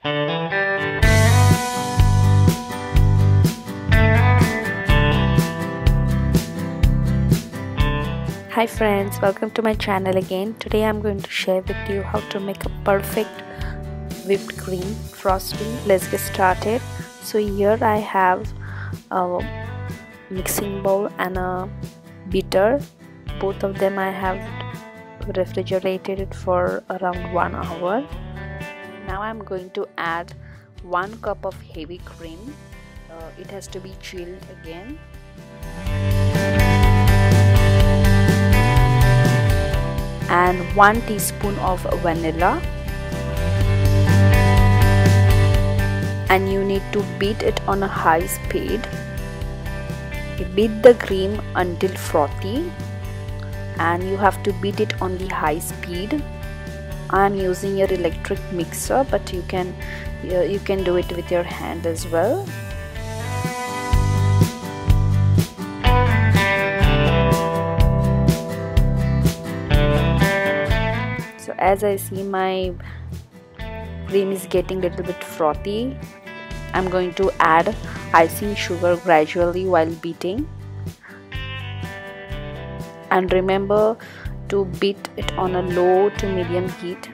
Hi friends, welcome to my channel again. Today I'm going to share with you how to make a perfect whipped cream frosting. Let's get started. So here I have a mixing bowl and a beater. Both of them I have refrigerated for around 1 hour. Now I'm going to add 1 cup of heavy cream. It has to be chilled again. And 1 teaspoon of vanilla, and you need to beat it on a high speed. Beat the cream until frothy, and you have to beat it on the high speed. I am using your electric mixer, but you can do it with your hand as well. So as I see my cream is getting a little bit frothy, I'm going to add icing sugar gradually while beating. And remember to beat it on a low to medium heat.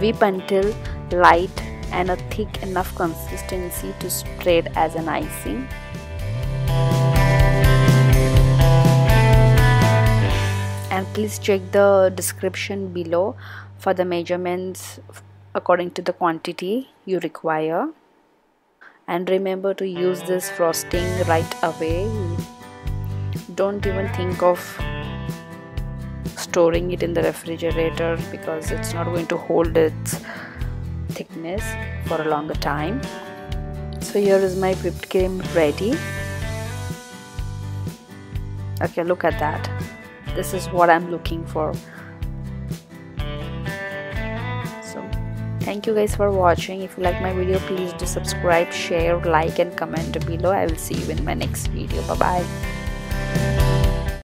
Whip until light and a thick enough consistency to spread as an icing. And please check the description below for the measurements according to the quantity you require. And remember to use this frosting right away. Don't even think of storing it in the refrigerator because it's not going to hold its thickness for a longer time. So here is my whipped cream ready. Okay, look at that. This is what I'm looking for. So thank you guys for watching. If you like my video, please do subscribe, share, like and comment below. I will see you in my next video. Bye bye.